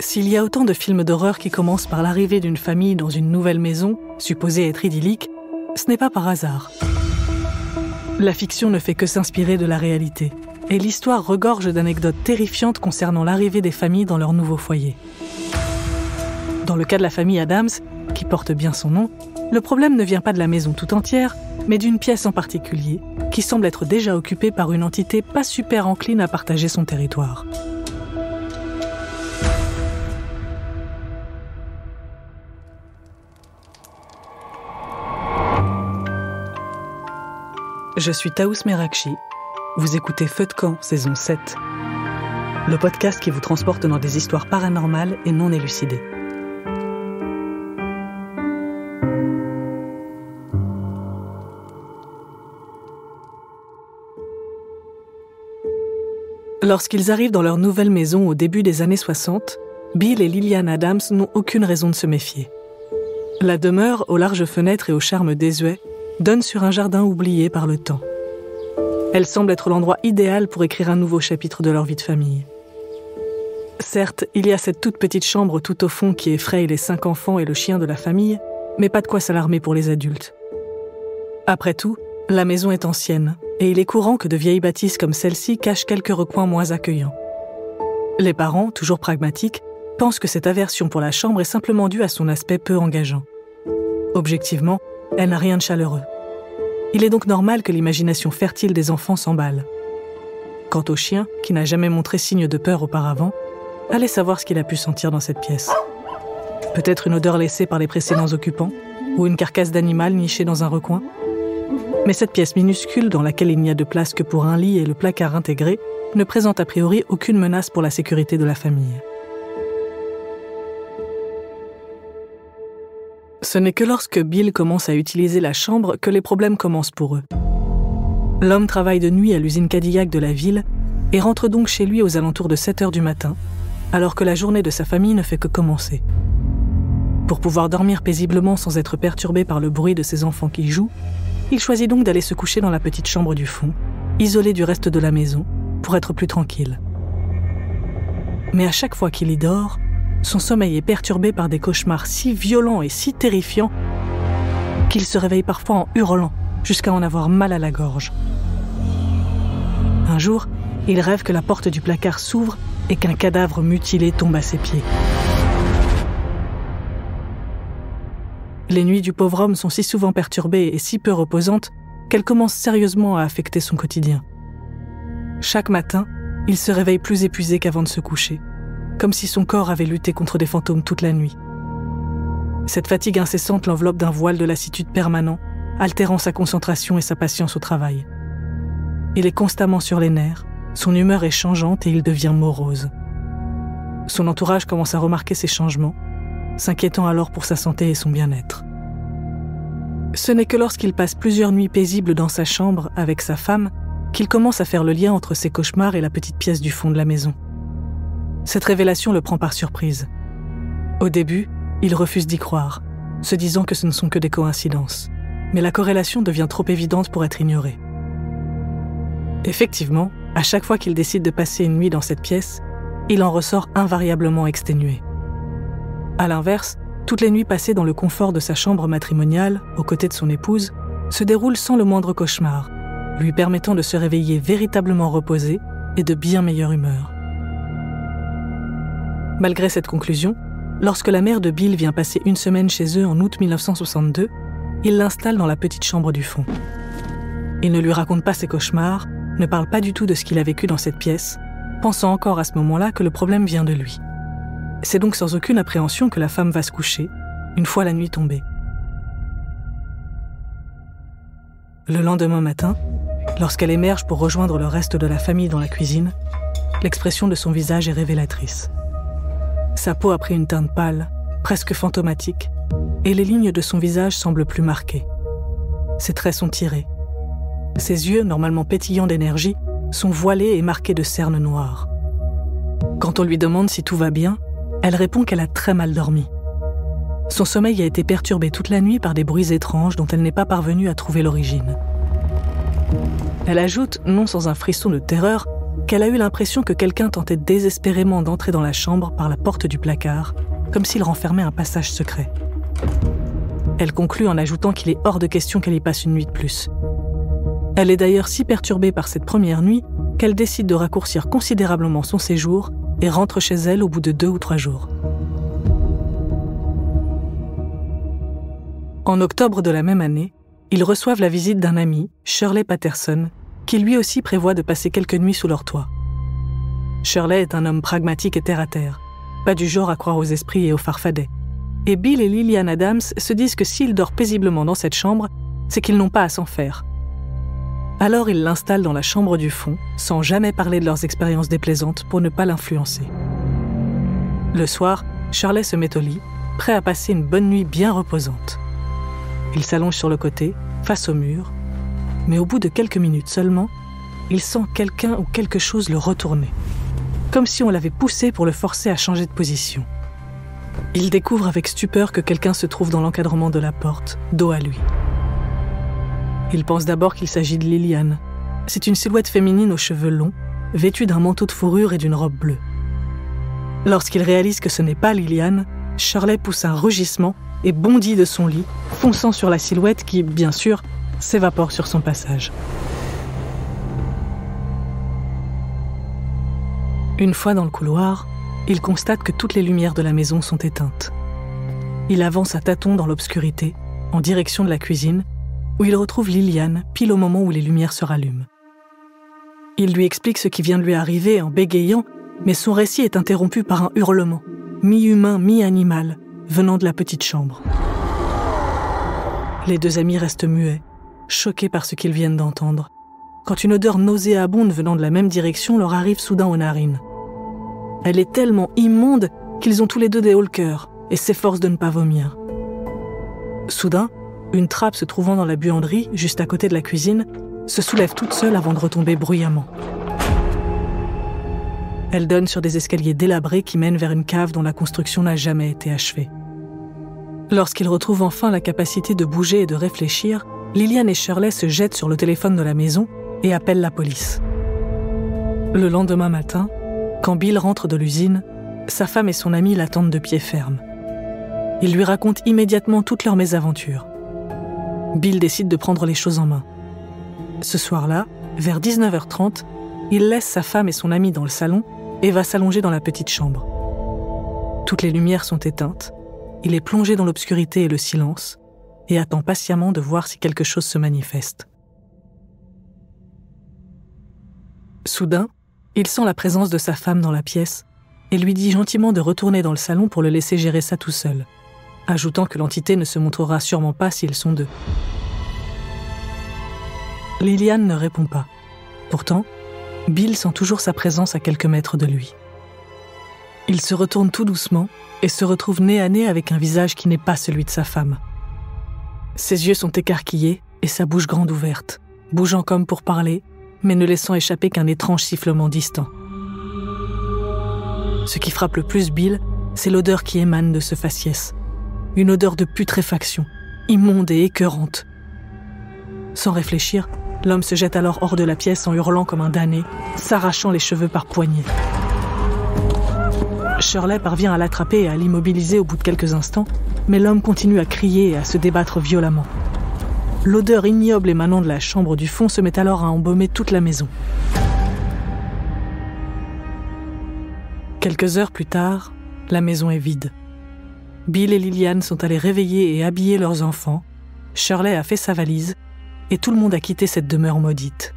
S'il y a autant de films d'horreur qui commencent par l'arrivée d'une famille dans une nouvelle maison, supposée être idyllique, ce n'est pas par hasard. La fiction ne fait que s'inspirer de la réalité, et l'histoire regorge d'anecdotes terrifiantes concernant l'arrivée des familles dans leur nouveau foyer. Dans le cas de la famille Addams, qui porte bien son nom, le problème ne vient pas de la maison tout entière, mais d'une pièce en particulier, qui semble être déjà occupée par une entité pas super encline à partager son territoire. Je suis Taous Merakchi. Vous écoutez Feu de camp, saison 7. Le podcast qui vous transporte dans des histoires paranormales et non élucidées. Lorsqu'ils arrivent dans leur nouvelle maison au début des années 60, Bill et Lillian Addams n'ont aucune raison de se méfier. La demeure, aux larges fenêtres et au charme désuet, donne sur un jardin oublié par le temps. Elle semble être l'endroit idéal pour écrire un nouveau chapitre de leur vie de famille. Certes, il y a cette toute petite chambre tout au fond qui effraie les 5 enfants et le chien de la famille, mais pas de quoi s'alarmer pour les adultes. Après tout, la maison est ancienne, et il est courant que de vieilles bâtisses comme celle-ci cachent quelques recoins moins accueillants. Les parents, toujours pragmatiques, pensent que cette aversion pour la chambre est simplement due à son aspect peu engageant. Objectivement, elle n'a rien de chaleureux. Il est donc normal que l'imagination fertile des enfants s'emballe. Quant au chien, qui n'a jamais montré signe de peur auparavant, allez savoir ce qu'il a pu sentir dans cette pièce. Peut-être une odeur laissée par les précédents occupants, ou une carcasse d'animal nichée dans un recoin. Mais cette pièce minuscule, dans laquelle il n'y a de place que pour un lit et le placard intégré, ne présente a priori aucune menace pour la sécurité de la famille. Ce n'est que lorsque Bill commence à utiliser la chambre que les problèmes commencent pour eux. L'homme travaille de nuit à l'usine Cadillac de la ville et rentre donc chez lui aux alentours de 7h du matin, alors que la journée de sa famille ne fait que commencer. Pour pouvoir dormir paisiblement sans être perturbé par le bruit de ses enfants qui jouent, il choisit donc d'aller se coucher dans la petite chambre du fond, isolé du reste de la maison, pour être plus tranquille. Mais à chaque fois qu'il y dort, son sommeil est perturbé par des cauchemars si violents et si terrifiants qu'il se réveille parfois en hurlant jusqu'à en avoir mal à la gorge. Un jour, il rêve que la porte du placard s'ouvre et qu'un cadavre mutilé tombe à ses pieds. Les nuits du pauvre homme sont si souvent perturbées et si peu reposantes qu'elles commencent sérieusement à affecter son quotidien. Chaque matin, il se réveille plus épuisé qu'avant de se coucher, comme si son corps avait lutté contre des fantômes toute la nuit. Cette fatigue incessante l'enveloppe d'un voile de lassitude permanent, altérant sa concentration et sa patience au travail. Il est constamment sur les nerfs, son humeur est changeante et il devient morose. Son entourage commence à remarquer ces changements, s'inquiétant alors pour sa santé et son bien-être. Ce n'est que lorsqu'il passe plusieurs nuits paisibles dans sa chambre avec sa femme qu'il commence à faire le lien entre ses cauchemars et la petite pièce du fond de la maison. Cette révélation le prend par surprise. Au début, il refuse d'y croire, se disant que ce ne sont que des coïncidences. Mais la corrélation devient trop évidente pour être ignorée. Effectivement, à chaque fois qu'il décide de passer une nuit dans cette pièce, il en ressort invariablement exténué. À l'inverse, toutes les nuits passées dans le confort de sa chambre matrimoniale, aux côtés de son épouse, se déroulent sans le moindre cauchemar, lui permettant de se réveiller véritablement reposé et de bien meilleure humeur. Malgré cette conclusion, lorsque la mère de Bill vient passer une semaine chez eux en août 1962, il l'installe dans la petite chambre du fond. Il ne lui raconte pas ses cauchemars, ne parle pas du tout de ce qu'il a vécu dans cette pièce, pensant encore à ce moment-là que le problème vient de lui. C'est donc sans aucune appréhension que la femme va se coucher, une fois la nuit tombée. Le lendemain matin, lorsqu'elle émerge pour rejoindre le reste de la famille dans la cuisine, l'expression de son visage est révélatrice. Sa peau a pris une teinte pâle, presque fantomatique, et les lignes de son visage semblent plus marquées. Ses traits sont tirés. Ses yeux, normalement pétillants d'énergie, sont voilés et marqués de cernes noires. Quand on lui demande si tout va bien, elle répond qu'elle a très mal dormi. Son sommeil a été perturbé toute la nuit par des bruits étranges dont elle n'est pas parvenue à trouver l'origine. Elle ajoute, non sans un frisson de terreur, qu'elle a eu l'impression que quelqu'un tentait désespérément d'entrer dans la chambre par la porte du placard, comme s'il renfermait un passage secret. Elle conclut en ajoutant qu'il est hors de question qu'elle y passe une nuit de plus. Elle est d'ailleurs si perturbée par cette première nuit qu'elle décide de raccourcir considérablement son séjour et rentre chez elle au bout de 2 ou 3 jours. En octobre de la même année, ils reçoivent la visite d'un ami, Shirley Patterson, qui lui aussi prévoit de passer quelques nuits sous leur toit. Shirley est un homme pragmatique et terre-à-terre, pas du genre à croire aux esprits et aux farfadets. Et Bill et Lillian Adams se disent que s'il dort paisiblement dans cette chambre, c'est qu'ils n'ont pas à s'en faire. Alors ils l'installent dans la chambre du fond, sans jamais parler de leurs expériences déplaisantes pour ne pas l'influencer. Le soir, Shirley se met au lit, prêt à passer une bonne nuit bien reposante. Il s'allonge sur le côté, face au mur, mais au bout de quelques minutes seulement, il sent quelqu'un ou quelque chose le retourner, comme si on l'avait poussé pour le forcer à changer de position. Il découvre avec stupeur que quelqu'un se trouve dans l'encadrement de la porte, dos à lui. Il pense d'abord qu'il s'agit de Lillian. C'est une silhouette féminine aux cheveux longs, vêtue d'un manteau de fourrure et d'une robe bleue. Lorsqu'il réalise que ce n'est pas Lillian, Shirley pousse un rugissement et bondit de son lit, fonçant sur la silhouette qui, bien sûr, s'évapore sur son passage. Une fois dans le couloir, il constate que toutes les lumières de la maison sont éteintes. Il avance à tâtons dans l'obscurité, en direction de la cuisine, où il retrouve Lillian pile au moment où les lumières se rallument. Il lui explique ce qui vient de lui arriver en bégayant, mais son récit est interrompu par un hurlement, mi-humain, mi-animal, venant de la petite chambre. Les 2 amis restent muets, choqués par ce qu'ils viennent d'entendre, quand une odeur nauséabonde venant de la même direction leur arrive soudain aux narines. Elle est tellement immonde qu'ils ont tous les 2 des hauts-le-cœur et s'efforcent de ne pas vomir. Soudain, une trappe se trouvant dans la buanderie, juste à côté de la cuisine, se soulève toute seule avant de retomber bruyamment. Elle donne sur des escaliers délabrés qui mènent vers une cave dont la construction n'a jamais été achevée. Lorsqu'ils retrouvent enfin la capacité de bouger et de réfléchir, Lillian et Shirley se jettent sur le téléphone de la maison et appellent la police. Le lendemain matin, quand Bill rentre de l'usine, sa femme et son ami l'attendent de pied ferme. Ils lui racontent immédiatement toutes leurs mésaventures. Bill décide de prendre les choses en main. Ce soir-là, vers 19h30, il laisse sa femme et son ami dans le salon et va s'allonger dans la petite chambre. Toutes les lumières sont éteintes, il est plongé dans l'obscurité et le silence et attend patiemment de voir si quelque chose se manifeste. Soudain, il sent la présence de sa femme dans la pièce et lui dit gentiment de retourner dans le salon pour le laisser gérer ça tout seul, ajoutant que l'entité ne se montrera sûrement pas s'ils sont 2. Lillian ne répond pas. Pourtant, Bill sent toujours sa présence à quelques mètres de lui. Il se retourne tout doucement et se retrouve nez à nez avec un visage qui n'est pas celui de sa femme. Ses yeux sont écarquillés et sa bouche grande ouverte, bougeant comme pour parler, mais ne laissant échapper qu'un étrange sifflement distant. Ce qui frappe le plus Bill, c'est l'odeur qui émane de ce faciès. Une odeur de putréfaction, immonde et écœurante. Sans réfléchir, l'homme se jette alors hors de la pièce en hurlant comme un damné, s'arrachant les cheveux par poignées. Shirley parvient à l'attraper et à l'immobiliser au bout de quelques instants, mais l'homme continue à crier et à se débattre violemment. L'odeur ignoble émanant de la chambre du fond se met alors à embaumer toute la maison. Quelques heures plus tard, la maison est vide. Bill et Lillian sont allés réveiller et habiller leurs enfants, Shirley a fait sa valise, et tout le monde a quitté cette demeure maudite.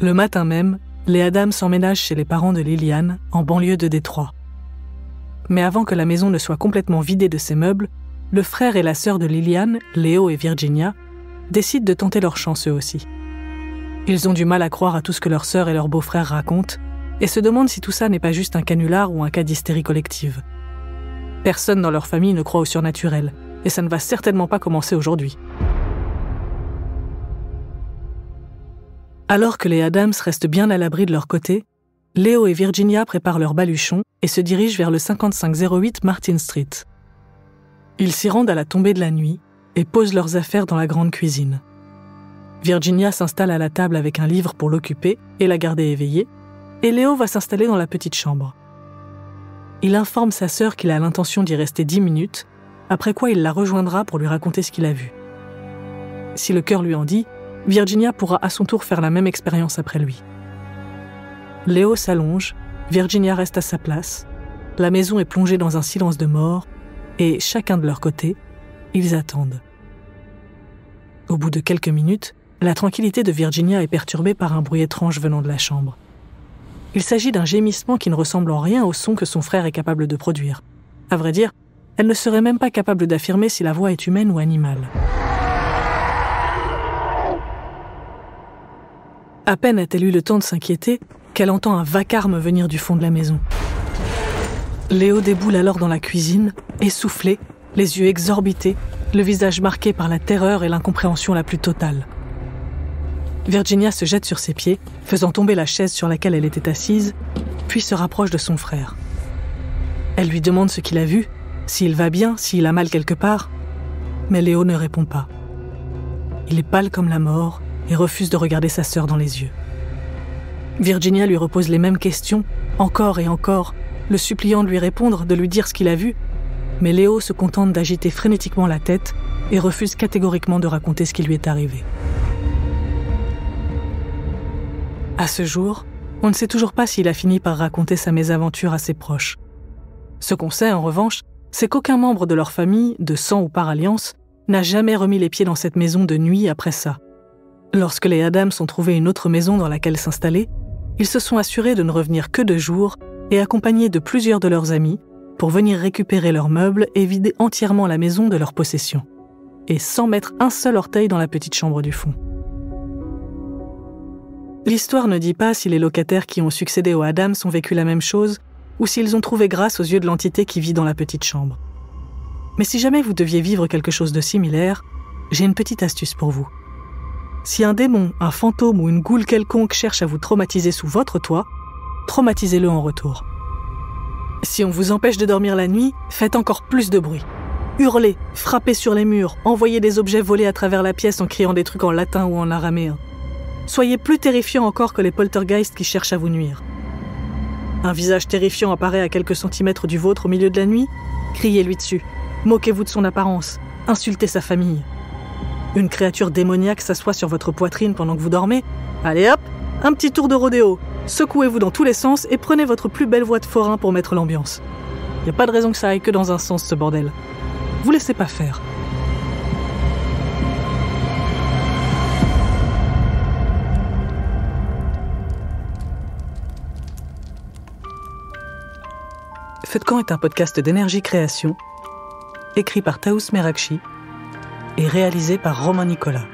Le matin même, les Adams emménagent chez les parents de Lillian, en banlieue de Détroit. Mais avant que la maison ne soit complètement vidée de ses meubles, le frère et la sœur de Lillian, Léo et Virginia, décident de tenter leur chance eux aussi. Ils ont du mal à croire à tout ce que leur sœur et leur beau-frère racontent, et se demandent si tout ça n'est pas juste un canular ou un cas d'hystérie collective. Personne dans leur famille ne croit au surnaturel, et ça ne va certainement pas commencer aujourd'hui. Alors que les Adams restent bien à l'abri de leur côté, Léo et Virginia préparent leur baluchon et se dirigent vers le 5508 Martin Street. Ils s'y rendent à la tombée de la nuit et posent leurs affaires dans la grande cuisine. Virginia s'installe à la table avec un livre pour l'occuper et la garder éveillée, et Léo va s'installer dans la petite chambre. Il informe sa sœur qu'il a l'intention d'y rester 10 minutes, après quoi il la rejoindra pour lui raconter ce qu'il a vu. Si le cœur lui en dit, Virginia pourra à son tour faire la même expérience après lui. Léo s'allonge, Virginia reste à sa place, la maison est plongée dans un silence de mort, et chacun de leur côté, ils attendent. Au bout de quelques minutes, la tranquillité de Virginia est perturbée par un bruit étrange venant de la chambre. Il s'agit d'un gémissement qui ne ressemble en rien au son que son frère est capable de produire. À vrai dire, elle ne serait même pas capable d'affirmer si la voix est humaine ou animale. À peine a-t-elle eu le temps de s'inquiéter qu'elle entend un vacarme venir du fond de la maison. Léo déboule alors dans la cuisine, essoufflé, les yeux exorbités, le visage marqué par la terreur et l'incompréhension la plus totale. Virginia se jette sur ses pieds, faisant tomber la chaise sur laquelle elle était assise, puis se rapproche de son frère. Elle lui demande ce qu'il a vu, s'il va bien, s'il a mal quelque part, mais Léo ne répond pas. Il est pâle comme la mort et refuse de regarder sa sœur dans les yeux. Virginia lui repose les mêmes questions, encore et encore, le suppliant de lui répondre, de lui dire ce qu'il a vu, mais Léo se contente d'agiter frénétiquement la tête et refuse catégoriquement de raconter ce qui lui est arrivé. À ce jour, on ne sait toujours pas s'il a fini par raconter sa mésaventure à ses proches. Ce qu'on sait, en revanche, c'est qu'aucun membre de leur famille, de sang ou par alliance, n'a jamais remis les pieds dans cette maison de nuit après ça. Lorsque les Adams ont trouvé une autre maison dans laquelle s'installer, ils se sont assurés de ne revenir que de jour et accompagnés de plusieurs de leurs amis pour venir récupérer leurs meubles et vider entièrement la maison de leurs possessions, et sans mettre un seul orteil dans la petite chambre du fond. L'histoire ne dit pas si les locataires qui ont succédé aux Adams ont vécu la même chose ou s'ils ont trouvé grâce aux yeux de l'entité qui vit dans la petite chambre. Mais si jamais vous deviez vivre quelque chose de similaire, j'ai une petite astuce pour vous. Si un démon, un fantôme ou une goule quelconque cherche à vous traumatiser sous votre toit, traumatisez-le en retour. Si on vous empêche de dormir la nuit, faites encore plus de bruit. Hurlez, frappez sur les murs, envoyez des objets volés à travers la pièce en criant des trucs en latin ou en araméen. Soyez plus terrifiant encore que les poltergeists qui cherchent à vous nuire. Un visage terrifiant apparaît à quelques centimètres du vôtre au milieu de la nuit, criez-lui dessus, moquez-vous de son apparence, insultez sa famille. Une créature démoniaque s'assoit sur votre poitrine pendant que vous dormez, allez hop, un petit tour de rodéo, secouez-vous dans tous les sens et prenez votre plus belle voix de forain pour mettre l'ambiance. Y a pas de raison que ça aille que dans un sens ce bordel. Vous laissez pas faire. Feu de camp est un podcast d'Énergie Création, écrit par Taous Merakchi et réalisé par Romain Nicolas.